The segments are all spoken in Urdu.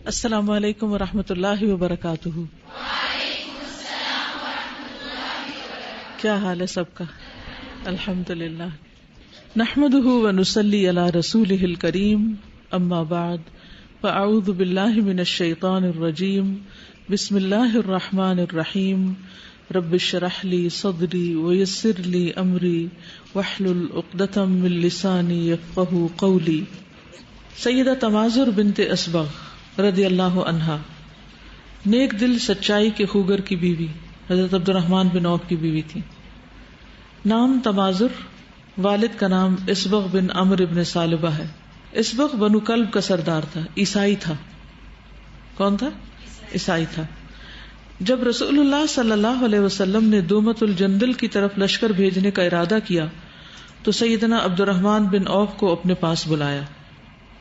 السلام علیکم ورحمۃ اللہ وبرکاتہ۔ کیا حال ہے سب کا؟ الحمد للہ، نحمده ونصلی علی رسولہ الکریم، اما بعد فاعوذ باللہ من الشیطان الرجیم، بسم اللہ الرحمن الرحیم، رب اشرح لی صدری ویسر لی امری واحلل عقدۃ من لسانی یفقہوا قولی۔ سیدہ تماظر بنت اصبغ رضی اللہ عنہا نیک دل سچائی کے خوگر کی بیوی حضرت عبد الرحمن بن عوف کی بیوی تھی۔ نام تماظر، والد کا نام اصبغ بن عمرو بن ثعلبہ ہے۔ اصبغ بنو کلب کا سردار تھا، عیسائی تھا۔ کون تھا؟ عیسائی تھا۔ جب رسول اللہ صلی اللہ علیہ وسلم نے دومت الجندل کی طرف لشکر بھیجنے کا ارادہ کیا تو سیدنا عبد الرحمن بن عوف کو اپنے پاس بلایا۔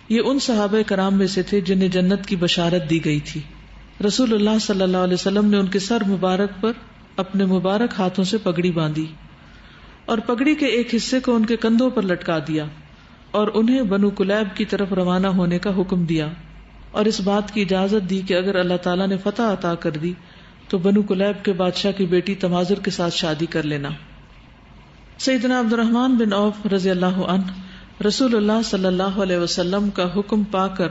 یہ ان صحابہ کرام میں سے تھے جنہیں جنت کی بشارت دی گئی تھی۔ رسول اللہ صلی اللہ علیہ وسلم نے ان کے سر مبارک پر اپنے مبارک ہاتھوں سے پگڑی باندھی اور پگڑی کے ایک حصے کو ان کے کندھوں پر لٹکا دیا اور انہیں بنو کلیب کی طرف روانہ ہونے کا حکم دیا اور اس بات کی اجازت دی کہ اگر اللہ تعالیٰ نے فتح عطا کر دی تو بنو کلیب کے بادشاہ کی بیٹی تماظر کے ساتھ شادی کر لینا۔ سیدنا عبد الرحمن بن عوف رضی اللہ عنہ رسول اللہ صلی اللہ علیہ وسلم کا حکم پا کر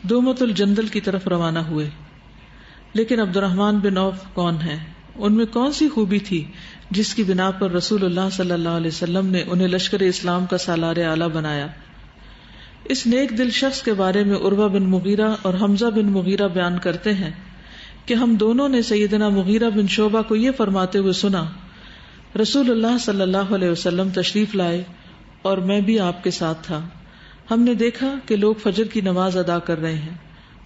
دومت الجندل کی طرف روانہ ہوئے۔ لیکن عبد الرحمن بن عوف کون ہیں؟ ان میں کون سی خوبی تھی جس کی بنا پر رسول اللہ صلی اللہ علیہ وسلم نے انہیں لشکر اسلام کا سالار اعلیٰ بنایا؟ اس نیک دل شخص کے بارے میں عروہ بن مغیرہ اور حمزہ بن مغیرہ بیان کرتے ہیں کہ ہم دونوں نے سیدنا مغیرہ بن شعبہ کو یہ فرماتے ہوئے سنا، رسول اللہ صلی اللہ علیہ وسلم تشریف لائے اور میں بھی آپ کے ساتھ تھا۔ ہم نے دیکھا کہ لوگ فجر کی نماز ادا کر رہے ہیں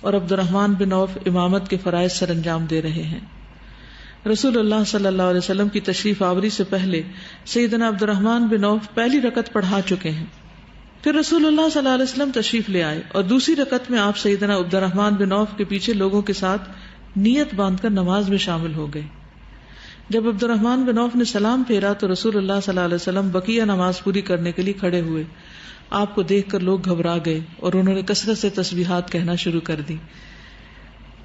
اور عبد الرحمن بن عوف امامت کے فرائض سر انجام دے رہے ہیں۔ رسول اللہ صلی اللہ علیہ وسلم کی تشریف آوری سے پہلے سیدنا عبد الرحمن بن عوف پہلی رکعت پڑھا چکے ہیں۔ پھر رسول اللہ صلی اللہ علیہ وسلم تشریف لے آئے اور دوسری رکعت میں آپ سیدنا عبد الرحمن بن عوف کے پیچھے لوگوں کے ساتھ نیت باندھ کر نماز میں شامل ہو گئے۔ جب عبد الرحمن بن عوف نے سلام پھیرا تو رسول اللہ صلی اللہ علیہ وسلم بقیہ نماز پوری کرنے کے لیے کھڑے ہوئے۔ آپ کو دیکھ کر لوگ گھبرا گئے اور انہوں نے کثرت سے تسبیحات کہنا شروع کر دی۔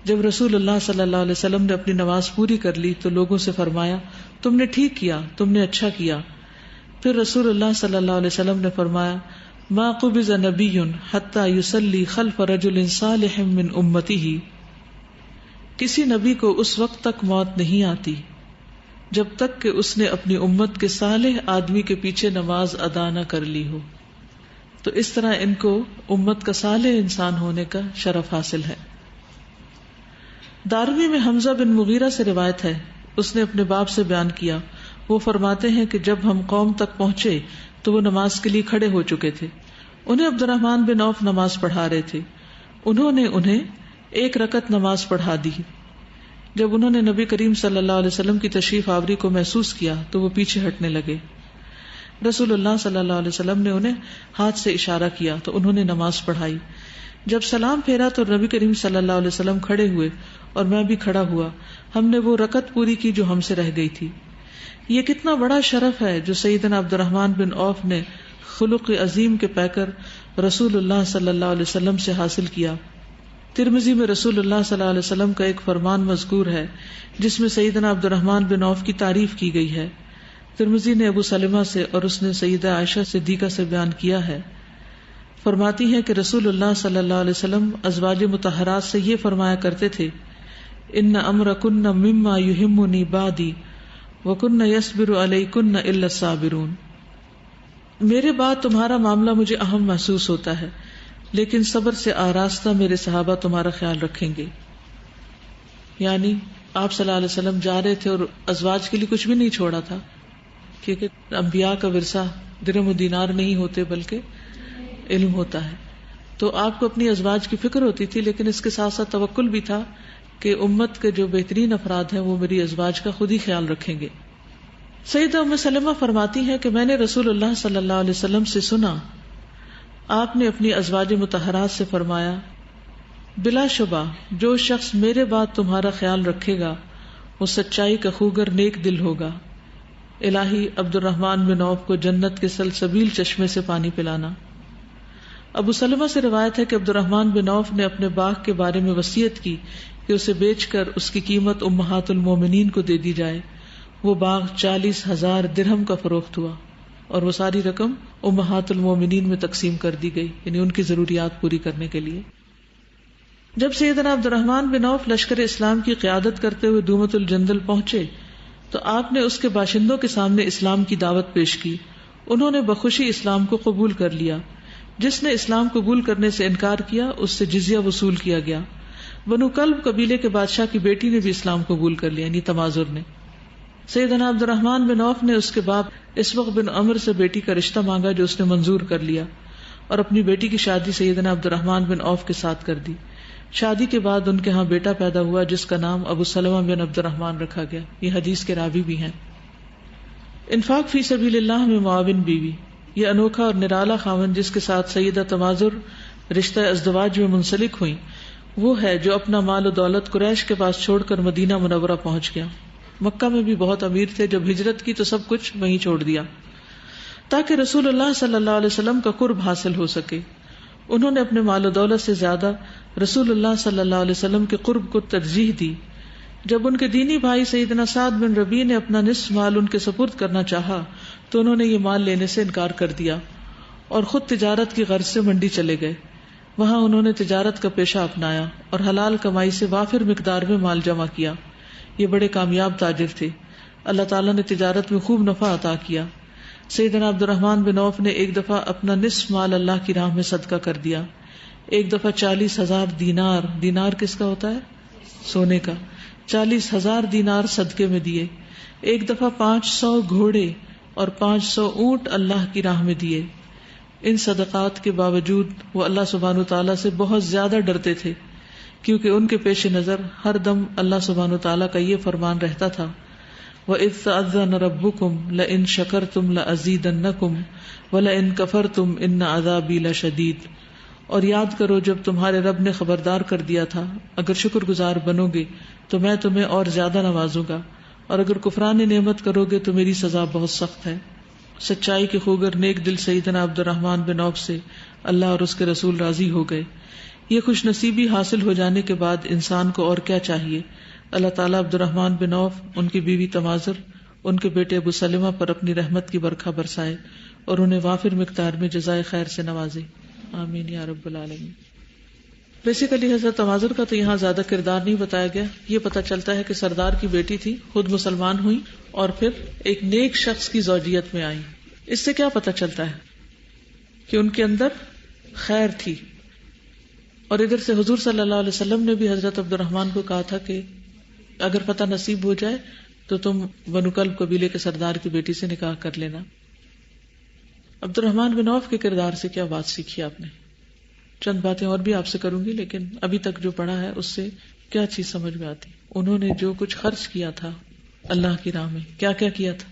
جب رسول اللہ صلی اللہ علیہ وسلم نے اپنی نماز پوری کر لی تو لوگوں سے فرمایا، تم نے ٹھیک کیا، تم نے اچھا کیا۔ پھر رسول اللہ صلی اللہ علیہ وسلم نے فرمایا، ما قبض نبی حتی یصلی خلف رجل صالح من امتہ، کسی نبی کو اس وقت تک موت نہیں آتی جب تک کہ اس نے اپنی امت کے صالح آدمی کے پیچھے نماز ادا نہ کر لی ہو۔ تو اس طرح ان کو امت کا صالح انسان ہونے کا شرف حاصل ہے۔ دارمی میں حمزہ بن مغیرہ سے روایت ہے، اس نے اپنے باپ سے بیان کیا، وہ فرماتے ہیں کہ جب ہم قوم تک پہنچے تو وہ نماز کے لیے کھڑے ہو چکے تھے۔ انہیں عبد الرحمن بن عوف نماز پڑھا رہے تھے۔ انہوں نے انہیں ایک رکعت نماز پڑھا دی۔ جب انہوں نے نبی کریم صلی اللہ علیہ وسلم کی تشریف آوری کو محسوس کیا تو وہ پیچھے ہٹنے لگے۔ رسول اللہ صلی اللہ علیہ وسلم نے انہیں ہاتھ سے اشارہ کیا تو انہوں نے نماز پڑھائی۔ جب سلام پھیرا تو نبی کریم صلی اللہ علیہ وسلم کھڑے ہوئے اور میں بھی کھڑا ہوا۔ ہم نے وہ رکعت پوری کی جو ہم سے رہ گئی تھی۔ یہ کتنا بڑا شرف ہے جو سیدنا عبد الرحمن بن عوف نے خلق عظیم کے پیکر رسول اللہ صلی اللہ علیہ وسلم سے حاصل کیا۔ ترمذی میں رسول اللہ صلی اللہ علیہ وسلم کا ایک فرمان مذکور ہے جس میں سیدنا عبد الرحمن بن عوف کی تعریف کی گئی ہے۔ ترمذی نے ابو سلمہ سے اور اس نے سیدہ عائشہ صدیقہ سے بیان کیا ہے، فرماتی ہیں کہ رسول اللہ صلی اللہ علیہ وسلم ازواج مطہرات سے یہ فرمایا کرتے تھے، ان امرکن مما یہمنی بعدی وکن یصبر علیکن الا الصابرون، میرے بعد تمہارا معاملہ مجھے اہم محسوس ہوتا ہے لیکن صبر سے آراستہ میرے صحابہ تمہارا خیال رکھیں گے۔ یعنی آپ صلی اللہ علیہ وسلم جا رہے تھے اور ازواج کے لیے کچھ بھی نہیں چھوڑا تھا، کیونکہ انبیاء کا ورثہ درہم و دینار نہیں ہوتے بلکہ علم ہوتا ہے۔ تو آپ کو اپنی ازواج کی فکر ہوتی تھی، لیکن اس کے ساتھ ساتھ توکل بھی تھا کہ امت کے جو بہترین افراد ہیں وہ میری ازواج کا خود ہی خیال رکھیں گے۔ سیدہ ام سلمہ فرماتی ہیں کہ میں نے رسول اللہ صلی اللہ علیہ وسلم سے سنا، آپ نے اپنی ازواج مطہرات سے فرمایا، بلا شبہ جو شخص میرے بعد تمہارا خیال رکھے گا وہ سچائی کا خوگر نیک دل ہوگا۔ الہی عبد الرحمن بن عوف کو جنت کے سلسبیل چشمے سے پانی پلانا۔ ابو سلمہ سے روایت ہے کہ عبد الرحمن بن عوف نے اپنے باغ کے بارے میں وصیت کی کہ اسے بیچ کر اس کی قیمت امہات المومنین کو دے دی جائے. وہ باغ 40,000 درہم کا فروخت ہوا اور وہ ساری رقم امہات المومنین میں تقسیم کر دی گئی، یعنی ان کی ضروریات پوری کرنے کے لیے. جب سیدنا عبد الرحمن بن عوف لشکر اسلام کی قیادت کرتے ہوئے دومت الجندل پہنچے تو آپ نے اس کے باشندوں کے سامنے اسلام کی دعوت پیش کی. انہوں نے بخوشی اسلام کو قبول کر لیا. جس نے اسلام قبول کرنے سے انکار کیا اس سے جزیہ وصول کیا گیا. بنو کلب قبیلے کے بادشاہ کی بیٹی نے بھی اسلام قبول کر لیا، یعنی تمازر نے. سیدنا عبد الرحمن بن عوف نے اس کے باپ اسبغ بن عمر سے بیٹی کا رشتہ مانگا جو اس نے منظور کر لیا اور اپنی بیٹی کی شادی سیدنا عبد الرحمن بن عوف کے ساتھ کر دی. شادی کے بعد ان کے ہاں بیٹا پیدا ہوا جس کا نام ابو سلمہ بن عبد الرحمن رکھا گیا. یہ حدیث کے راوی بھی ہیں. انفاق فی سبیل اللہ میں معاون بیوی، یہ انوکھا اور نرالا خاوند جس کے ساتھ سیدہ تمازر رشتہ ازدواج میں منسلک ہوئی، وہ ہے جو اپنا مال و دولت قریش کے پاس چھوڑ کر مدینہ منورہ پہنچ گیا. مکہ میں بھی بہت امیر تھے، جب ہجرت کی تو سب کچھ وہیں چھوڑ دیا تاکہ رسول اللہ صلی اللہ علیہ وسلم کا قرب حاصل ہو سکے. انہوں نے اپنے مال و دولت سے زیادہ رسول اللہ صلی اللہ علیہ وسلم کے قرب کو ترجیح دی. جب ان کے دینی بھائی سیدنا سعد بن ربیع نے اپنا نصف مال ان کے سپرد کرنا چاہا تو انہوں نے یہ مال لینے سے انکار کر دیا اور خود تجارت کی غرض سے منڈی چلے گئے. وہاں انہوں نے تجارت کا پیشہ اپنایا اور حلال کمائی سے وافر مقدار میں مال جمع کیا. یہ بڑے کامیاب تاجر تھے. اللہ تعالیٰ نے تجارت میں خوب نفع عطا کیا. سیدنا عبد الرحمن بن عوف نے ایک دفعہ اپنا نصف مال اللہ کی راہ میں صدقہ کر دیا. ایک دفعہ 40,000 دینار، دینار کس کا ہوتا ہے؟ سونے کا. 40,000 دینار صدقے میں دیے. ایک دفعہ 500 گھوڑے اور 500 اونٹ اللہ کی راہ میں دیے. ان صدقات کے باوجود وہ اللہ سبحانہ وتعالیٰ سے بہت زیادہ ڈرتے تھے کیونکہ ان کے پیش نظر ہر دم اللہ سبحانہ وتعالیٰ کا یہ فرمان رہتا تھا وَإِذْ تَأَذَّنَ رَبُّكُمْ لَئِن شَكَرْتُمْ لَأَزِيدَنَّكُمْ وَلَئِن كَفَرْتُمْ إِنَّ عَذَابِي لَشَدِيدٌ. اور یاد کرو جب تمہارے رب نے خبردار کر دیا تھا اگر شکر گزار بنو گے تو میں تمہیں اور زیادہ نوازوں گا، اور اگر کفران نعمت کرو گے تو میری سزا بہت سخت ہے. سچائی کے خوگر نیک دل سیدنا عبد الرحمن بن عوف سے اللہ اور اس کے رسول راضی ہو گئے. یہ خوش نصیبی حاصل ہو جانے کے بعد انسان کو اور کیا چاہیے. اللہ تعالیٰ عبد الرحمن بن عوف، ان کی بیوی تمازر، ان کے بیٹے ابو سلمہ پر اپنی رحمت کی برکھا برسائے اور انہیں وافر مقدار میں جزائے خیر سے نوازے. آمین یا رب العالمین. بیسیکلی حضرت تمازر کا تو یہاں زیادہ کردار نہیں بتایا گیا. یہ پتہ چلتا ہے کہ سردار کی بیٹی تھی، خود مسلمان ہوئی اور پھر ایک نیک شخص کی زوجیت میں آئی. اس سے کیا پتہ چلتا ہے کہ ان کے اندر خیر تھی. اور ادھر سے حضور صلی اللہ علیہ وسلم نے بھی حضرت عبد الرحمن کو کہا تھا کہ اگر فتح نصیب ہو جائے تو تم بنو کلب قبیلے کے سردار کی بیٹی سے نکاح کر لینا. عبد الرحمن بن عوف کے کردار سے کیا بات سیکھی آپ نے؟ چند باتیں اور بھی آپ سے کروں گی، لیکن ابھی تک جو پڑھا ہے اس سے کیا چیز سمجھ میں آتی؟ انہوں نے جو کچھ خرچ کیا تھا اللہ کی راہ میں، کیا کیا کیا تھا؟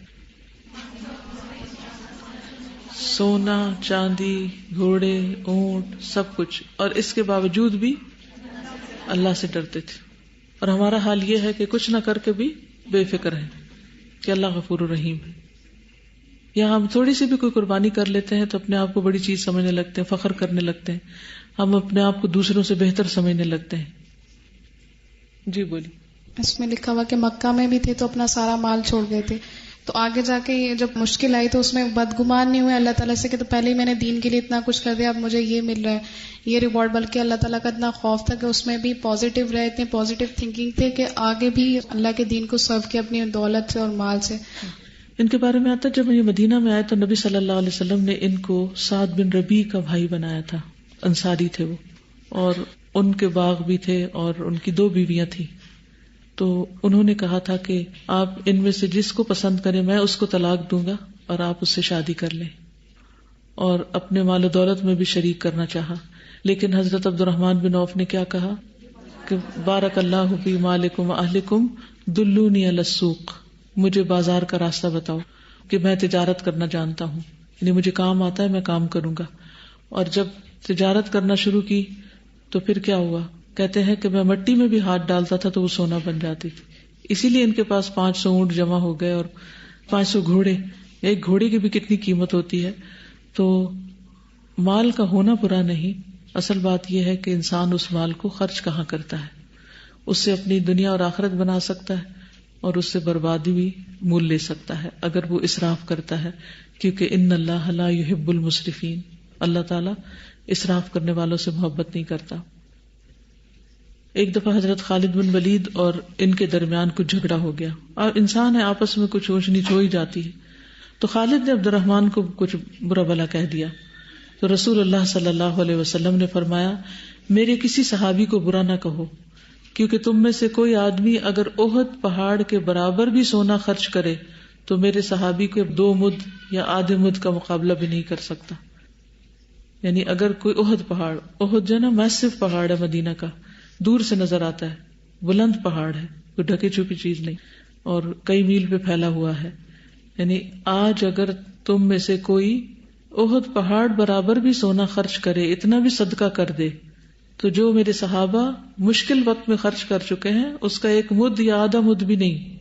سونا، چاندی، گھوڑے، اونٹ، سب کچھ. اور اس کے باوجود بھی اللہ سے ڈرتے تھے. اور ہمارا حال یہ ہے کہ کچھ نہ کر کے بھی بے فکر ہیں کہ اللہ غفور الرحیم ہے. یا ہم تھوڑی سی بھی کوئی قربانی کر لیتے ہیں تو اپنے آپ کو بڑی چیز سمجھنے لگتے ہیں، فخر کرنے لگتے ہیں، ہم اپنے آپ کو دوسروں سے بہتر سمجھنے لگتے ہیں. جی بولیے. اس میں لکھا ہوا کہ مکہ میں بھی تھے تو اپنا سارا مال چھوڑ گئے تھے، تو آگے جا کے جب مشکل آئی تو اس میں بدگمان نہیں ہوئے اللہ تعالیٰ سے کہ تو پہلے ہی میں نے دین کے لیے اتنا کچھ کر دیا، اب مجھے یہ مل رہا ہے، یہ ریوارڈ، بلکہ اللہ تعالیٰ کا اتنا خوف تھا کہ اس میں بھی پازیٹیو رہے، اتنے پازیٹیو تھنکنگ تھے کہ آگے بھی اللہ کے دین کو سرو کیا اپنی دولت سے اور مال سے. ان کے بارے میں آتا ہے جب یہ مدینہ میں آئے تو نبی صلی اللہ علیہ وسلم نے ان کو سعد بن ربیع کا بھائی بنایا تھا. انصاری تھے وہ، اور ان کے باغ بھی تھے اور ان کی 2 بیویاں تھیں. تو انہوں نے کہا تھا کہ آپ ان میں سے جس کو پسند کریں میں اس کو طلاق دوں گا اور آپ اس سے شادی کر لیں، اور اپنے مال و دولت میں بھی شریک کرنا چاہا. لیکن حضرت عبد الرحمن بن عوف نے کیا کہا کہ بارک اللہ فی مالکم و اہلکم دلونی علی السوق، مجھے بازار کا راستہ بتاؤ کہ میں تجارت کرنا جانتا ہوں، یعنی مجھے کام آتا ہے، میں کام کروں گا. اور جب تجارت کرنا شروع کی تو پھر کیا ہوا؟ کہتے ہیں کہ میں مٹی میں بھی ہاتھ ڈالتا تھا تو وہ سونا بن جاتی تھی. اسی لیے ان کے پاس 500 اونٹ جمع ہو گئے اور 500 گھوڑے. ایک گھوڑے کی بھی کتنی قیمت ہوتی ہے. تو مال کا ہونا برا نہیں، اصل بات یہ ہے کہ انسان اس مال کو خرچ کہاں کرتا ہے. اس سے اپنی دنیا اور آخرت بنا سکتا ہے اور اس سے بربادی بھی مول لے سکتا ہے اگر وہ اسراف کرتا ہے، کیونکہ ان اللہ لا يحب المسرفین، اللہ تعالیٰ اسراف کرنے والوں سے محبت نہیں کرتا. ایک دفعہ حضرت خالد بن ولید اور ان کے درمیان کچھ جھگڑا ہو گیا، اور انسان ہے آپس میں کچھ اونچ نیچ ہو ہی جاتی ہے. تو خالد نے عبد الرحمن کو کچھ برا بھلا کہہ دیا، تو رسول اللہ صلی اللہ علیہ وسلم نے فرمایا میرے کسی صحابی کو برا نہ کہو، کیونکہ تم میں سے کوئی آدمی اگر احد پہاڑ کے برابر بھی سونا خرچ کرے تو میرے صحابی کے 2 مد یا آدھے مد کا مقابلہ بھی نہیں کر سکتا. یعنی اگر کوئی احد جو ہے نا میسو پہاڑ ہے، مدینہ کا دور سے نظر آتا ہے، بلند پہاڑ ہے، کوئی ڈھکی چھپی چیز نہیں، اور کئی میل پہ پھیلا ہوا ہے. یعنی آج اگر تم میں سے کوئی احد پہاڑ برابر بھی سونا خرچ کرے، اتنا بھی صدقہ کر دے، تو جو میرے صحابہ مشکل وقت میں خرچ کر چکے ہیں اس کا 1 مد یا آدھا مد بھی نہیں.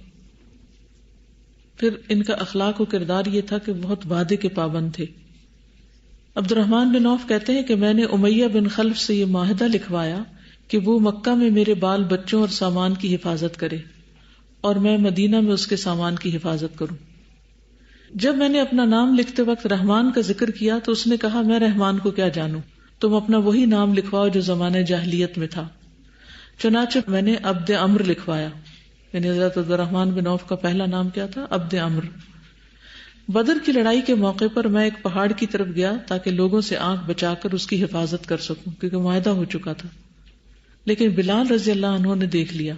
پھر ان کا اخلاق و کردار یہ تھا کہ بہت وعدے کے پابند تھے. عبد الرحمن بن عوف کہتے ہیں کہ میں نے امیہ بن خلف سے یہ معاہدہ لکھوایا کہ وہ مکہ میں میرے بال بچوں اور سامان کی حفاظت کرے اور میں مدینہ میں اس کے سامان کی حفاظت کروں. جب میں نے اپنا نام لکھتے وقت رحمان کا ذکر کیا تو اس نے کہا میں رحمان کو کیا جانوں، تم اپنا وہی نام لکھواؤ جو زمانہ جاہلیت میں تھا. چنانچہ میں نے عبد عمر لکھوایا، یعنی حضرت عبد الرحمن بن عوف کا پہلا نام کیا تھا؟ عبد عمر. بدر کی لڑائی کے موقع پر میں ایک پہاڑ کی طرف گیا تاکہ لوگوں سے آنکھ بچا کر اس کی حفاظت کر سکوں، کیونکہ معاہدہ ہو چکا تھا. لیکن بلال رضی اللہ عنہ نے دیکھ لیا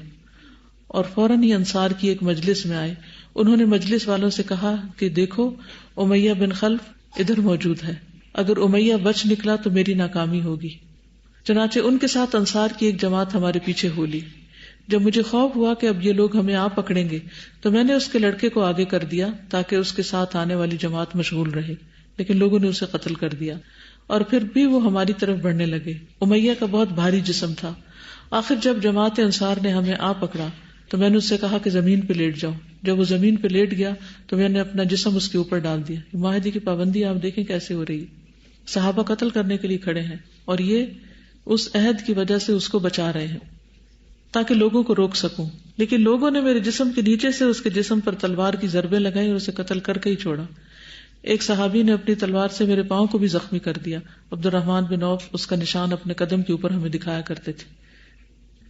اور فوراً ہی انصار کی ایک مجلس میں آئے. انہوں نے مجلس والوں سے کہا کہ دیکھو امیہ بن خلف ادھر موجود ہے، اگر امیہ بچ نکلا تو میری ناکامی ہوگی. چنانچہ ان کے ساتھ انصار کی ایک جماعت ہمارے پیچھے ہو لی. جب مجھے خوف ہوا کہ اب یہ لوگ ہمیں آ پکڑیں گے تو میں نے اس کے لڑکے کو آگے کر دیا تاکہ اس کے ساتھ آنے والی جماعت مشغول رہے، لیکن لوگوں نے اسے قتل کر دیا اور پھر بھی وہ ہماری طرف بڑھنے لگے. امیہ کا بہت بھاری جسم تھا. آخر جب جماعت انصار نے ہمیں آ پکڑا تو میں نے اس سے کہا کہ زمین پہ لیٹ جاؤ. جب وہ زمین پہ لیٹ گیا تو میں نے اپنا جسم اس کے اوپر ڈال دیا. معاہدے کی پابندی آپ دیکھیں کیسے ہو رہی ہے. صحابہ قتل کرنے کے لیے کھڑے ہیں اور یہ اس عہد کی وجہ سے اس کو بچا رہے ہیں تاکہ لوگوں کو روک سکوں. لیکن لوگوں نے میرے جسم کے نیچے سے اس کے جسم پر تلوار کی ضربیں لگائی اور اسے قتل کر کے ہی چھوڑا. ایک صحابی نے اپنی تلوار سے میرے پاؤں کو بھی زخمی کر دیا. عبد الرحمن بن عوف اس کا نشان اپنے قدم کے اوپر ہمیں دکھایا کرتے تھے.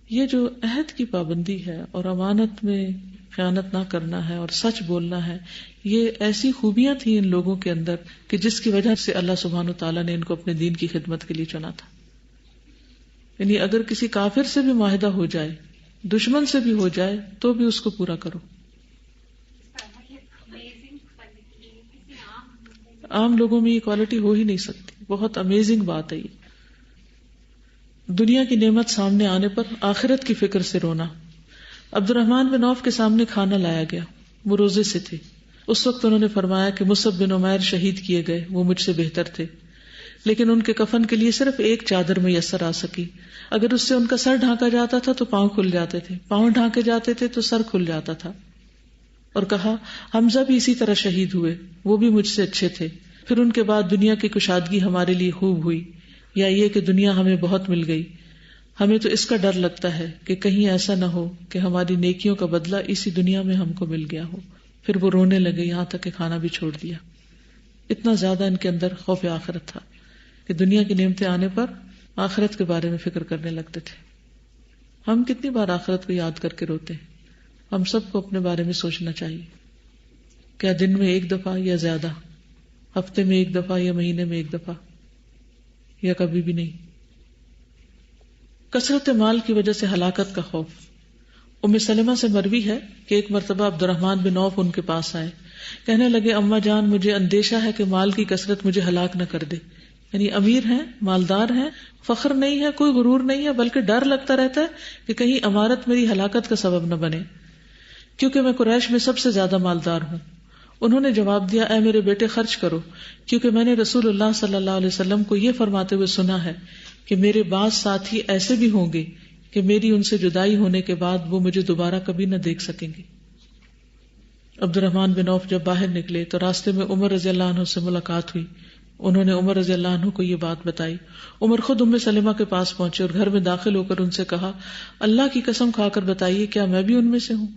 یہ جو عہد کی پابندی ہے اور امانت میں خیانت نہ کرنا ہے اور سچ بولنا ہے، یہ ایسی خوبیاں تھیں ان لوگوں کے اندر کہ جس کی وجہ سے اللہ سبحانہ وتعالیٰ نے ان کو اپنے دین کی خدمت کے لیے چنا تھا. یعنی اگر کسی کافر سے بھی معاہدہ ہو جائے، دشمن سے بھی ہو جائے، تو بھی اس کو پورا کرو. عام لوگوں میں یہ کوالٹی ہو ہی نہیں سکتی. بہت امیزنگ بات ہے یہ. دنیا کی نعمت سامنے آنے پر آخرت کی فکر سے رونا. عبد الرحمن بن عوف کے سامنے کھانا لایا گیا، وہ روزے سے تھے. اس وقت انہوں نے فرمایا کہ مصعب بن عمیر شہید کیے گئے، وہ مجھ سے بہتر تھے، لیکن ان کے کفن کے لیے صرف ایک چادر میسر آ سکی. اگر اس سے ان کا سر ڈھانکا جاتا تھا تو پاؤں کھل جاتے تھے، پاؤں ڈھانکے جاتے تھے تو سر کھل جاتا تھا. اور کہا حمزہ بھی اسی طرح شہید ہوئے، وہ بھی مجھ سے اچھے تھے. پھر ان کے بعد دنیا کی کشادگی ہمارے لیے خوب ہوئی، یا یہ کہ دنیا ہمیں بہت مل گئی. ہمیں تو اس کا ڈر لگتا ہے کہ کہیں ایسا نہ ہو کہ ہماری نیکیوں کا بدلہ اسی دنیا میں ہم کو مل گیا ہو. پھر وہ رونے لگے، یہاں تک کہ کھانا بھی چھوڑ دیا. اتنا زیادہ ان کے اندر خوف آخرت تھا کہ دنیا کی نعمتیں آنے پر آخرت کے بارے میں فکر کرنے لگتے تھے. ہم کتنی بار آخرت کو یاد کر کے روتے ہیں؟ ہم سب کو اپنے بارے میں سوچنا چاہیے. کیا دن میں 1 دفعہ یا زیادہ، ہفتے میں 1 دفعہ یا مہینے میں 1 دفعہ، یا کبھی بھی نہیں؟ کثرت مال کی وجہ سے ہلاکت کا خوف. ام سلمہ سے مروی ہے کہ ایک مرتبہ عبد الرحمن بن عوف ان کے پاس آئے، کہنے لگے اماں جان مجھے اندیشہ ہے کہ مال کی کثرت مجھے ہلاک نہ کر دے. یعنی امیر ہیں، مالدار ہیں، فخر نہیں ہے، کوئی غرور نہیں ہے، بلکہ ڈر لگتا رہتا ہے کہ کہیں امارت میری ہلاکت کا سبب نہ بنے، کیونکہ میں قریش میں سب سے زیادہ مالدار ہوں. انہوں نے جواب دیا اے میرے بیٹے خرچ کرو، کیونکہ میں نے رسول اللہ صلی اللہ علیہ وسلم کو یہ فرماتے ہوئے سنا ہے کہ میرے بعض ساتھی ایسے بھی ہوں گے کہ میری ان سے جدائی ہونے کے بعد وہ مجھے دوبارہ کبھی نہ دیکھ سکیں گے. عبد الرحمن بن عوف جب باہر نکلے تو راستے میں عمر رضی اللہ عنہ سے ملاقات ہوئی. انہوں نے عمر رضی اللہ عنہ کو یہ بات بتائی. عمر خود ام سلمہ کے پاس پہنچے اور گھر میں داخل ہو کر ان سے کہا, اللہ کی قسم کھا کر بتائیے کیا میں بھی ان میں سے ہوں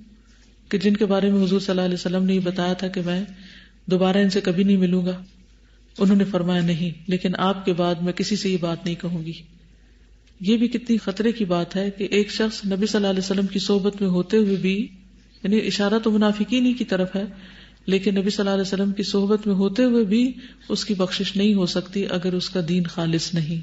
کہ جن کے بارے میں حضور صلی اللہ علیہ وسلم نے یہ بتایا تھا کہ میں دوبارہ ان سے کبھی نہیں ملوں گا؟ انہوں نے فرمایا نہیں, لیکن آپ کے بعد میں کسی سے یہ بات نہیں کہوں گی. یہ بھی کتنی خطرے کی بات ہے کہ ایک شخص نبی صلی اللہ علیہ وسلم کی صحبت میں ہوتے ہوئے بھی, یعنی اشارہ تو منافقین ہی کی طرف ہے, لیکن نبی صلی اللہ علیہ وسلم کی صحبت میں ہوتے ہوئے بھی اس کی بخشش نہیں ہو سکتی اگر اس کا دین خالص نہیں.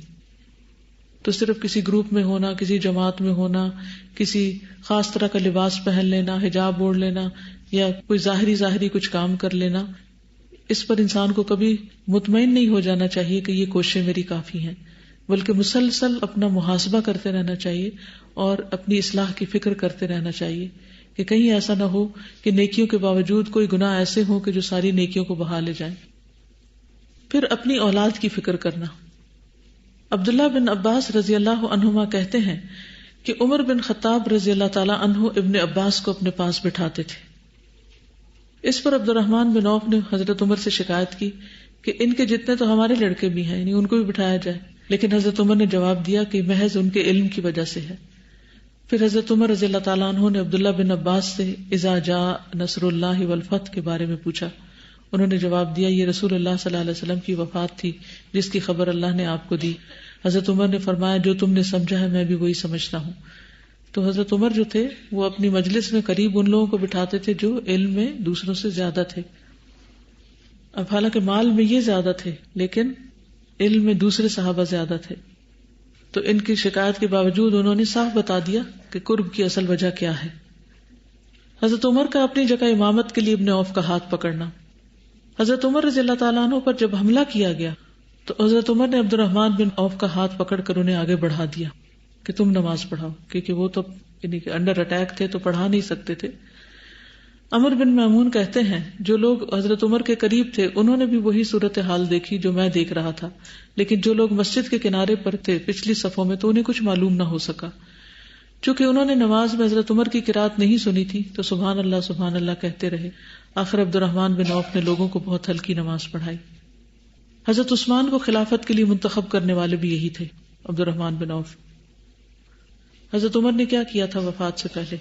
تو صرف کسی گروپ میں ہونا, کسی جماعت میں ہونا, کسی خاص طرح کا لباس پہن لینا, حجاب اوڑھ لینا, یا کوئی ظاہری کچھ کام کر لینا, اس پر انسان کو کبھی مطمئن نہیں ہو جانا چاہیے کہ یہ کوششیں میری کافی ہیں, بلکہ مسلسل اپنا محاسبہ کرتے رہنا چاہیے اور اپنی اصلاح کی فکر کرتے رہنا چاہیے کہ کہیں ایسا نہ ہو کہ نیکیوں کے باوجود کوئی گناہ ایسے ہوں کہ جو ساری نیکیوں کو بہا لے جائیں. پھر اپنی اولاد کی فکر کرنا. عبداللہ بن عباس رضی اللہ عنہما کہتے ہیں کہ عمر بن خطاب رضی اللہ تعالی عنہ ابن عباس کو اپنے پاس بٹھاتے تھے. اس پر عبد الرحمن بن عوف نے حضرت عمر سے شکایت کی کہ ان کے جتنے تو ہمارے لڑکے بھی ہیں, یعنی ان کو بھی بٹھایا جائے, لیکن حضرت عمر نے جواب دیا کہ محض ان کے علم کی وجہ سے ہے. پھر حضرت عمر رضی اللہ تعالیٰ عنہ نے عبداللہ بن عباس سے اذا جاء نصر اللہ والفتح کے بارے میں پوچھا. انہوں نے جواب دیا یہ رسول اللہ صلی اللہ علیہ وسلم کی وفات تھی جس کی خبر اللہ نے آپ کو دی. حضرت عمر نے فرمایا جو تم نے سمجھا ہے میں بھی وہی سمجھتا ہوں. تو حضرت عمر جو تھے وہ اپنی مجلس میں قریب ان لوگوں کو بٹھاتے تھے جو علم میں دوسروں سے زیادہ تھے. اب حالانکہ مال میں یہ زیادہ تھے لیکن علم میں دوسرے صحابہ زیادہ تھے, تو ان کی شکایت کے باوجود انہوں نے صاف بتا دیا کہ قرب کی اصل وجہ کیا ہے. حضرت عمر کا اپنی جگہ امامت کے لیے ابن عوف کا ہاتھ پکڑنا. حضرت عمر رضی اللہ تعالیٰ عنہ پر جب حملہ کیا گیا تو حضرت عمر نے عبد الرحمن بن عوف کا ہاتھ پکڑ کر انہیں آگے بڑھا دیا کہ تم نماز پڑھاؤ, کیونکہ وہ تو یعنی کہ انڈر اٹیک تھے تو پڑھا نہیں سکتے تھے. عمر بن میمون کہتے ہیں جو لوگ حضرت عمر کے قریب تھے انہوں نے بھی وہی صورتحال دیکھی جو میں دیکھ رہا تھا, لیکن جو لوگ مسجد کے کنارے پر تھے پچھلی صفوں میں تو انہیں کچھ معلوم نہ ہو سکا. چونکہ انہوں نے نماز میں حضرت عمر کی قرات نہیں سنی تھی تو سبحان اللہ کہتے رہے. آخر عبد الرحمن بن عوف نے لوگوں کو بہت ہلکی نماز پڑھائی. حضرت عثمان کو خلافت کے لیے منتخب کرنے والے بھی یہی تھے, عبد الرحمن بن عوف. حضرت عمر نے کیا کیا تھا وفات سے پہلے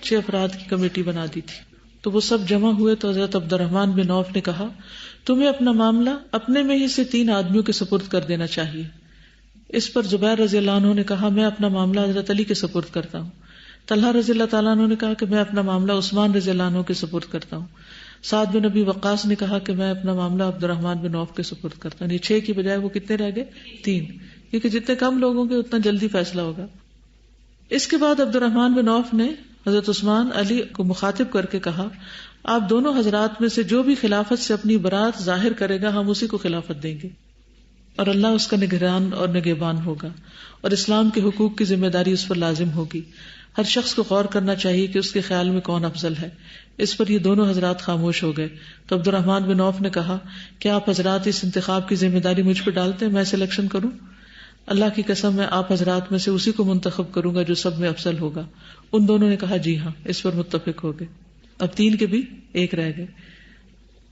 6 افراد کی کمیٹی بنا دی تھی. تو وہ سب جمع ہوئے تو حضرت عبد الرحمن بن عوف نے کہا تمہیں اپنا معاملہ اپنے میں ہی سے 3 آدمیوں کے سپرد کر دینا چاہیے. اس پر زبیر رضی اللہ عنہ نے کہا میں اپنا معاملہ حضرت علی کے سپرد کرتا ہوں. طلحہ رضی اللہ تعالیٰ عنہ نے کہا کہ میں اپنا معاملہ عثمان رضی اللہ عنہ کے سپرد کرتا ہوں. سعد بن ابی وقاص نے کہا کہ میں اپنا معاملہ عبد الرحمن بن عوف کے سپرد کرتا ہوں. یہ 6 کی بجائے وہ کتنے رہ گئے 3, کیونکہ جتنے کم لوگوں کے اتنا جلدی فیصلہ ہوگا. اس کے بعد عبد الرحمن بن عوف نے حضرت عثمان علی کو مخاطب کر کے کہا آپ دونوں حضرات میں سے جو بھی خلافت سے اپنی برات ظاہر کرے گا ہم اسی کو خلافت دیں گے, اور اللہ اس کا نگران اور نگہبان ہوگا, اور اسلام کے حقوق کی ذمہ داری اس پر لازم ہوگی. ہر شخص کو غور کرنا چاہیے کہ اس کے خیال میں کون افضل ہے. اس پر یہ دونوں حضرات خاموش ہو گئے. تو عبد الرحمن بن عوف نے کہا کیا آپ حضرات اس انتخاب کی ذمہ داری مجھ پہ ڈالتے ہیں, میں سلیکشن کروں؟ اللہ کی قسم میں آپ حضرات میں سے اسی کو منتخب کروں گا جو سب میں افضل ہوگا. ان دونوں نے کہا جی ہاں, اس پر متفق ہو گئے. اب 3 کے بھی 1 رہ گئے.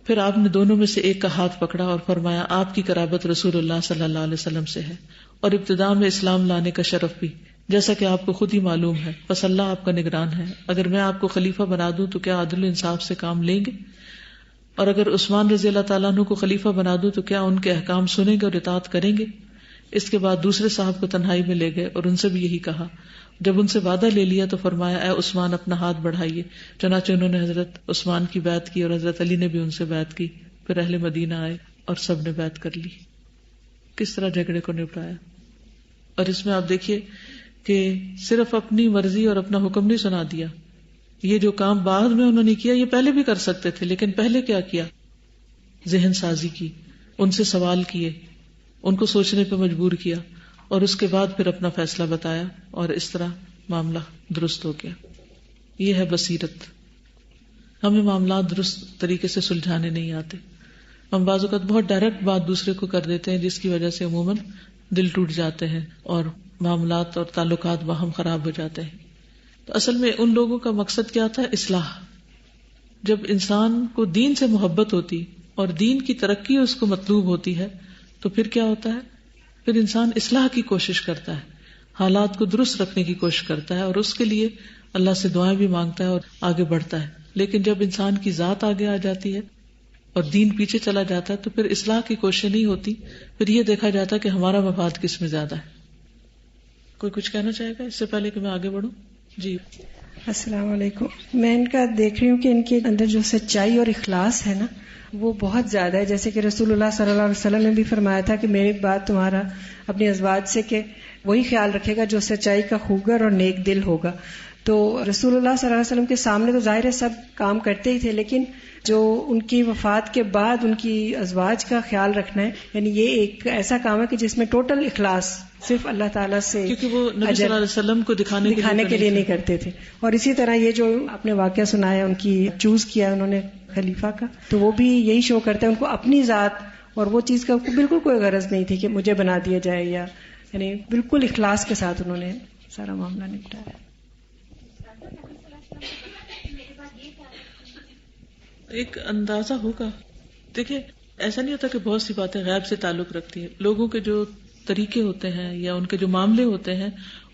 پھر آپ نے دونوں میں سے ایک کا ہاتھ پکڑا اور فرمایا آپ کی قرابت رسول اللہ صلی اللہ علیہ وسلم سے ہے اور ابتداء میں اسلام لانے کا شرف بھی, جیسا کہ آپ کو خود ہی معلوم ہے. بس اللہ آپ کا نگران ہے. اگر میں آپ کو خلیفہ بنا دوں تو کیا عدل و انصاف سے کام لیں گے؟ اور اگر عثمان رضی اللہ تعالیٰ عنہ کو خلیفہ بنا دوں تو کیا ان کے احکام سنیں گے اور اطاعت کریں گے؟ اس کے بعد دوسرے صاحب کو تنہائی میں لے گئے اور ان سے بھی یہی کہا. جب ان سے وعدہ لے لیا تو فرمایا اے عثمان اپنا ہاتھ بڑھائیے. چنانچہ انہوں نے حضرت عثمان کی بیعت کی اور حضرت علی نے بھی ان سے بیعت کی. پھر اہل مدینہ آئے اور سب نے بیعت کر لی. کس طرح جھگڑے کو نپٹایا. اور اس میں آپ دیکھیے کہ صرف اپنی مرضی اور اپنا حکم نہیں سنا دیا. یہ جو کام بعد میں انہوں نے کیا یہ پہلے بھی کر سکتے تھے, لیکن پہلے کیا کیا؟ ذہن سازی کی, ان سے سوال کیے, ان کو سوچنے پہ مجبور کیا, اور اس کے بعد پھر اپنا فیصلہ بتایا, اور اس طرح معاملہ درست ہو گیا. یہ ہے بصیرت. ہمیں معاملات درست طریقے سے سلجھانے نہیں آتے. ہم بعض اوقات بہت ڈائریکٹ بات دوسرے کو کر دیتے ہیں جس کی وجہ سے عموماً دل ٹوٹ جاتے ہیں اور معاملات اور تعلقات باہم خراب ہو جاتے ہیں. تو اصل میں ان لوگوں کا مقصد کیا تھا؟ اصلاح. جب انسان کو دین سے محبت ہوتی اور دین کی ترقی اس کو مطلوب ہوتی ہے تو پھر کیا ہوتا ہے؟ پھر انسان اصلاح کی کوشش کرتا ہے، حالات کو درست رکھنے کی کوشش کرتا ہے، اور اس کے لیے اللہ سے دعائیں بھی مانگتا ہے اور آگے بڑھتا ہے. لیکن جب انسان کی ذات آگے آ جاتی ہے اور دین پیچھے چلا جاتا ہے تو پھر اصلاح کی کوشش نہیں ہوتی، پھر یہ دیکھا جاتا ہے کہ ہمارا مفاد کس میں زیادہ ہے. کوئی کچھ کہنا چاہے گا اس سے پہلے کہ میں آگے بڑھوں؟ جی السلام علیکم. میں ان کا دیکھ رہی ہوں کہ ان کے اندر جو سچائی اور اخلاص ہے نا وہ بہت زیادہ ہے. جیسے کہ رسول اللہ صلی اللہ علیہ وسلم نے بھی فرمایا تھا کہ میری بات تمہارا اپنی ازواج سے کہ وہی خیال رکھے گا جو سچائی کا خوگر اور نیک دل ہوگا. تو رسول اللہ صلی اللہ علیہ وسلم کے سامنے تو ظاہر ہے سب کام کرتے ہی تھے، لیکن جو ان کی وفات کے بعد ان کی ازواج کا خیال رکھنا ہے، یعنی یہ ایک ایسا کام ہے کہ جس میں ٹوٹل اخلاص صرف اللہ تعالیٰ سے، کیونکہ وہ نبی صلی اللہ علیہ وسلم کو دکھانے کے لیے نہیں کرتے تھے. اور اسی طرح یہ جو آپ نے واقعہ سنایا ان کی چوز کیا انہوں نے خلیفہ کا، تو وہ بھی یہی شو کرتا ہے ان کو اپنی ذات اور وہ چیز کا بالکل کوئی غرض نہیں تھی کہ مجھے بنا دیا جائے، یا یعنی بالکل اخلاص کے ساتھ انہوں نے سارا معاملہ نپٹایا. ایک اندازہ ہوگا. دیکھیں ایسا نہیں ہوتا کہ بہت سی باتیں غیب سے تعلق رکھتی ہیں. لوگوں کے جو طریقے ہوتے ہیں یا ان کے جو معاملے ہوتے ہیں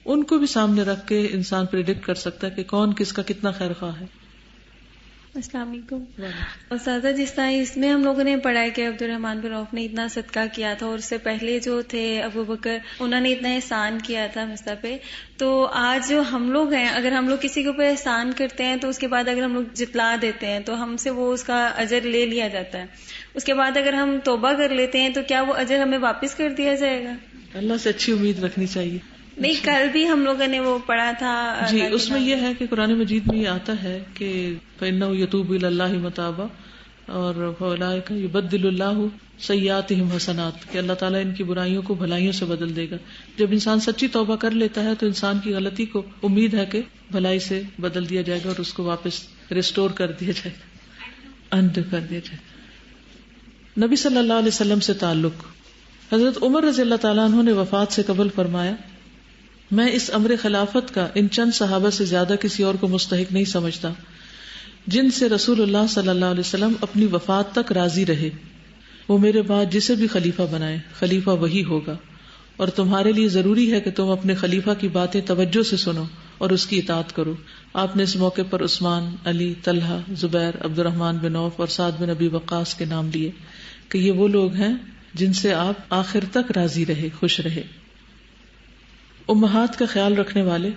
ان کو بھی سامنے رکھ کے انسان پریڈکٹ کر سکتا ہے کہ کون کس کا کتنا خیر خواہ ہے. السلام علیکم. اساتذہ جس طرح اس میں ہم لوگوں نے پڑھا ہے کہ عبد الرحمن بن عوف نے اتنا صدقہ کیا تھا، اور اس سے پہلے جو تھے ابو بکر انہوں نے اتنا احسان کیا تھا مصطفیٰ پہ. تو آج جو ہم لوگ ہیں اگر ہم لوگ کسی کے اوپر احسان کرتے ہیں تو اس کے بعد اگر ہم لوگ جتلا دیتے ہیں تو ہم سے وہ اس کا اجر لے لیا جاتا ہے. اس کے بعد اگر ہم توبہ کر لیتے ہیں تو کیا وہ اجر ہمیں واپس کر دیا جائے گا؟ اللہ سے اچھی امید رکھنی چاہیے. نہیں، کل بھی ہم لوگوں نے وہ پڑھا تھا. جی اس میں یہ ہے کہ قرآن مجید میں یہ آتا ہے کہ فَإِنَّهُ يَتُوبُ إِلَى اللَّهِ مَتَابًا اور فَأُولَٰئِكَ يُبَدِّلُ اللَّهُ سَيِّئَاتِهِمْ حَسَنَاتٍ کہ اللہ تعالیٰ ان کی برائیوں کو بھلائیوں سے بدل دے گا. جب انسان سچی توبہ کر لیتا ہے تو انسان کی غلطی کو امید ہے کہ بھلائی سے بدل دیا جائے گا اور اس کو واپس ریسٹور کر دیا جائے گا، انڈو کر دیا جائے گا. نبی صلی اللہ علیہ وسلم سے تعلق. حضرت عمر رضی اللہ تعالیٰ عنہ نے وفات سے قبل فرمایا میں اس امر خلافت کا ان چند صحابہ سے زیادہ کسی اور کو مستحق نہیں سمجھتا جن سے رسول اللہ صلی اللہ علیہ وسلم اپنی وفات تک راضی رہے. وہ میرے بعد جسے بھی خلیفہ بنائے خلیفہ وہی ہوگا، اور تمہارے لیے ضروری ہے کہ تم اپنے خلیفہ کی باتیں توجہ سے سنو اور اس کی اطاعت کرو. آپ نے اس موقع پر عثمان، علی، طلحہ، زبیر، عبد الرحمن بن عوف اور سعد بن ابی وقاص کے نام لیے کہ یہ وہ لوگ ہیں جن سے آپ آخر تک راضی رہے، خوش رہے. امہات کا خیال رکھنے والے.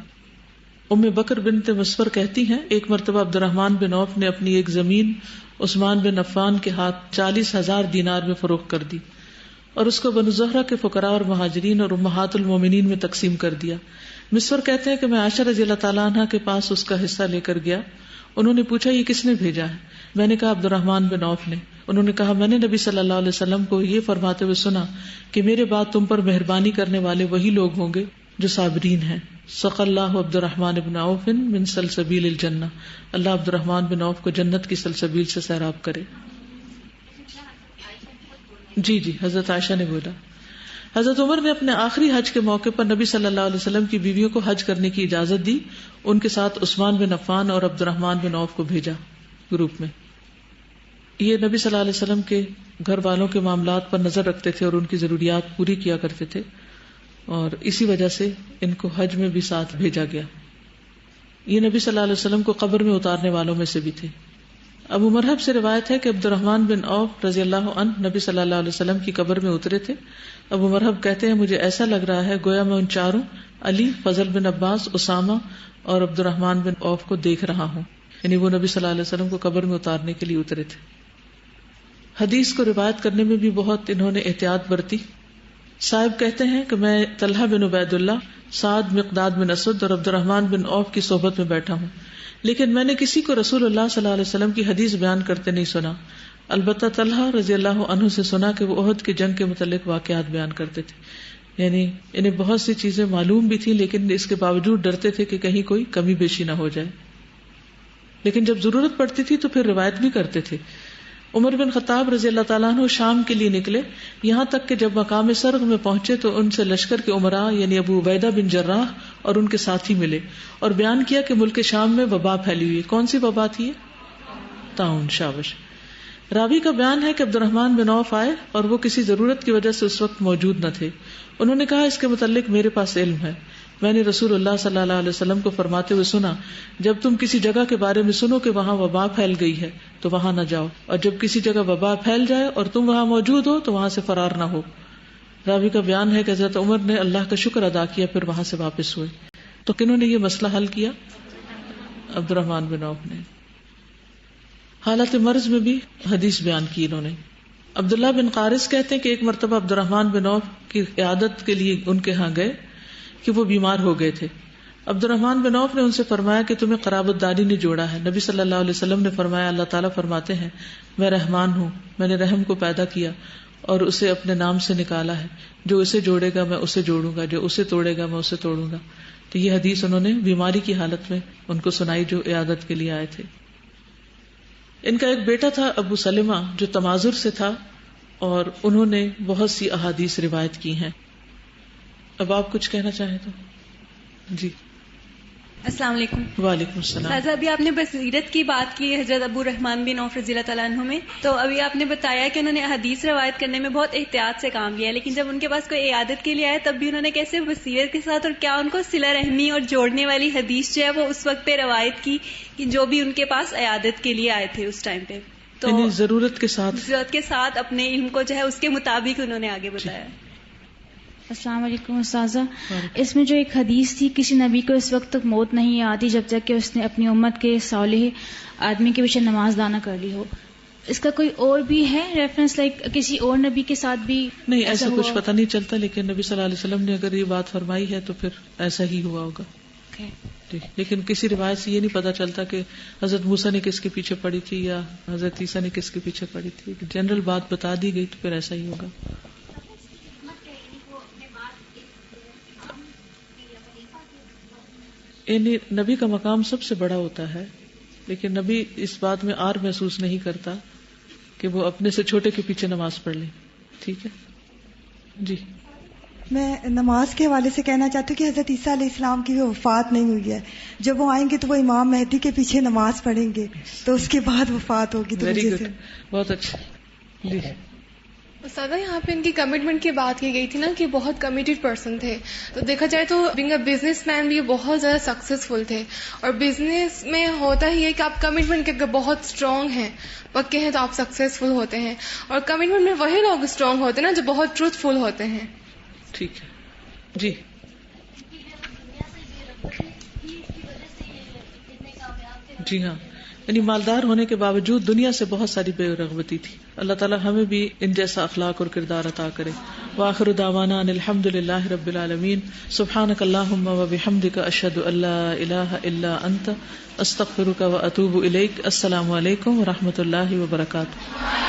ام بکر بنت مسور کہتی ہیں ایک مرتبہ عبد الرحمن بن عوف نے اپنی ایک زمین عثمان بن عفان کے ہاتھ 40,000 دینار میں فروخت کر دی اور اس کو بنو زہرہ کے فقراء اور مہاجرین اور امہات المومنین میں تقسیم کر دیا. مسور کہتے ہیں کہ میں عائشہ رضی اللہ تعالیٰ عنہ کے پاس اس کا حصہ لے کر گیا. انہوں نے پوچھا یہ کس نے بھیجا ہے؟ میں نے کہا عبد الرحمن بن عوف نے. انہوں نے کہا میں نے نبی صلی اللہ علیہ وسلم کو یہ فرماتے ہوئے سنا کہ میرے بعد تم پر مہربانی کرنے والے وہی لوگ ہوں گے جو صابرین ہیں. سقى اللہ عبد الرحمن بن عوف من سلسبیل الجنہ. اللہ عبد الرحمن بن عوف کو جنت کی سلسبیل سے سیراب کرے. جی حضرت عائشہ نے بولا. حضرت عمر نے اپنے آخری حج کے موقع پر نبی صلی اللہ علیہ وسلم کی بیویوں کو حج کرنے کی اجازت دی. ان کے ساتھ عثمان بن عفان اور عبد الرحمن بن عوف کو بھیجا گروپ میں. یہ نبی صلی اللہ علیہ وسلم کے گھر والوں کے معاملات پر نظر رکھتے تھے اور ان کی ضروریات پوری کیا کرتے تھے، اور اسی وجہ سے ان کو حج میں بھی ساتھ بھیجا گیا. یہ نبی صلی اللہ علیہ وسلم کو قبر میں اتارنے والوں میں سے بھی تھے. ابو مرحب سے روایت ہے کہ عبد الرحمن بن عوف رضی اللہ عنہ نبی صلی اللہ علیہ وسلم کی قبر میں اترے تھے. ابو مرحب کہتے ہیں مجھے ایسا لگ رہا ہے گویا میں ان چاروں علی، فضل بن عباس، اسامہ اور عبد الرحمن بن عوف کو دیکھ رہا ہوں. یعنی وہ نبی صلی اللہ علیہ وسلم کو قبر میں اتارنے کے لیے اترے تھے. حدیث کو روایت کرنے میں بھی بہت انہوں نے احتیاط برتی. صاحب کہتے ہیں کہ میں طلحہ بن عبید اللہ، سعد، مقداد بن اسد اور عبد الرحمن بن عوف کی صحبت میں بیٹھا ہوں، لیکن میں نے کسی کو رسول اللہ صلی اللہ علیہ وسلم کی حدیث بیان کرتے نہیں سنا. البتہ طلحہ رضی اللہ عنہ سے سنا کہ وہ احد کی جنگ کے متعلق واقعات بیان کرتے تھے. یعنی انہیں بہت سی چیزیں معلوم بھی تھیں لیکن اس کے باوجود ڈرتے تھے کہ کہیں کوئی کمی بیشی نہ ہو جائے، لیکن جب ضرورت پڑتی تھی تو پھر روایت بھی کرتے تھے. عمر بن خطاب رضی اللہ تعالیٰ عنہ شام کے لیے نکلے، یہاں تک کہ جب مقام سرغ میں پہنچے تو ان سے لشکر کے عمراء یعنی ابو عبیدہ بن جراح اور ان کے ساتھی ملے اور بیان کیا کہ ملک شام میں وبا پھیلی ہوئی. کون سی وبا تھی؟ طاعون، شابش. راوی کا بیان ہے کہ عبد الرحمن بن عوف آئے اور وہ کسی ضرورت کی وجہ سے اس وقت موجود نہ تھے. انہوں نے کہا اس کے متعلق میرے پاس علم ہے. میں نے رسول اللہ صلی اللہ علیہ وسلم کو فرماتے ہوئے سنا, جب تم کسی جگہ کے بارے میں سنو کہ وہاں وبا پھیل گئی ہے تو وہاں نہ جاؤ, اور جب کسی جگہ وبا پھیل جائے اور تم وہاں موجود ہو تو وہاں سے فرار نہ ہو. راوی کا بیان ہے کہ حضرت عمر نے اللہ کا شکر ادا کیا, پھر وہاں سے واپس ہوئے. تو کنہوں نے یہ مسئلہ حل کیا؟ عبد الرحمن بن عوف نے. حالت مرض میں بھی حدیث بیان کی انہوں نے. عبداللہ بن قارث کہتے ہیں کہ ایک مرتبہ عبد الرحمن بن عوف کی عیادت کے لیے ان کے ہاں گئے کہ وہ بیمار ہو گئے تھے. عبد الرحمن بن عوف نے ان سے فرمایا کہ تمہیں قرابت داری نے جوڑا ہے. نبی صلی اللہ علیہ وسلم نے فرمایا, اللہ تعالیٰ فرماتے ہیں میں رحمان ہوں, میں نے رحم کو پیدا کیا اور اسے اپنے نام سے نکالا ہے, جو اسے جوڑے گا میں اسے جوڑوں گا, جو اسے توڑے گا میں اسے توڑوں گا. تو یہ حدیث انہوں نے بیماری کی حالت میں ان کو سنائی جو عیادت کے لیے آئے تھے. ان کا ایک بیٹا تھا ابو سلمہ جو تمازر سے تھا, اور انہوں نے بہت سی احادیث روایت کی ہیں. اب آپ کچھ کہنا چاہیں تو جی. السلام علیکم. وعلیکم السلام. سازا, ابھی آپ نے بصیرت کی بات کی حضرت ابو رحمان بن عوف رضی اللہ تعالیٰ عنہ میں, تو ابھی آپ نے بتایا کہ انہوں نے حدیث روایت کرنے میں بہت احتیاط سے کام لیا, لیکن جب ان کے پاس کوئی عیادت کے لیے آئے تب بھی انہوں نے کیسے بصیرت کے ساتھ, اور کیا ان کو صلہ رحمی اور جوڑنے والی حدیث جو ہے وہ اس وقت پہ روایت کی کہ جو بھی ان کے پاس عیادت کے لیے آئے تھے اس ٹائم پہ, تو ضرورت کے ساتھ اپنے علم کو جو ہے اس کے مطابق انہوں نے آگے بتایا. السلام علیکم استاذہ. اس میں جو ایک حدیث تھی, کسی نبی کو اس وقت تک موت نہیں آتی جب تک کہ اس نے اپنی امت کے صالح آدمی کے پیچھے نماز دانا کر لی ہو. اس کا کوئی اور بھی ہے ریفرنس, لائک کسی اور نبی کے ساتھ بھی؟ نہیں, ایسا کچھ پتہ نہیں چلتا, لیکن نبی صلی اللہ علیہ وسلم نے اگر یہ بات فرمائی ہے تو پھر ایسا ہی ہوا ہوگا. لیکن کسی روایت سے یہ نہیں پتا چلتا کہ حضرت موسیٰ نے کس کے پیچھے پڑی تھی یا حضرت عیسیٰ نے کس کے پیچھے پڑی تھی. جنرل بات بتا دی گئی تو پھر ایسا ہی ہوگا. یعنی نبی کا مقام سب سے بڑا ہوتا ہے, لیکن نبی اس بات میں آر محسوس نہیں کرتا کہ وہ اپنے سے چھوٹے کے پیچھے نماز پڑھ لیں. ٹھیک ہے جی. میں نماز کے حوالے سے کہنا چاہتی ہوں کہ حضرت عیسیٰ علیہ السلام کی وفات نہیں ہوئی ہے. جب وہ آئیں گے تو وہ امام مہدی کے پیچھے نماز پڑھیں گے, تو اس کے بعد وفات ہوگی. ویری گڈ, بہت اچھا. جی سادہ, یہاں پہ ان کی کمٹمنٹ کی بات کی گئی تھی نا کہ بہت کمیٹڈ پرسن تھے, تو دیکھا جائے تو بینگ اے بزنس مین بھی بہت زیادہ سکسیسفل تھے. اور بزنس میں ہوتا ہی ہے کہ آپ کمٹمنٹ کے بہت اسٹرانگ ہیں, پکے ہیں, تو آپ سکسیسفل ہوتے ہیں. اور کمٹمنٹ میں وہی لوگ اسٹرانگ ہوتے ہیں نا جو بہت ٹروتھفل ہوتے ہیں. ٹھیک ہے جی. جی ہاں, یعنی مالدار ہونے کے باوجود دنیا سے بہت ساری بے رغبتی تھی. اللہ تعالیٰ ہمیں بھی ان جیسا اخلاق اور کردار عطا کرے. وآخر دعوانا ان الحمد للہ رب العالمین. سبحانک اللہم وبحمدک, اشہد ان لا الہ الا انت, استغفرک واتوب الیک. السلام علیکم ورحمۃ اللہ وبرکاتہ.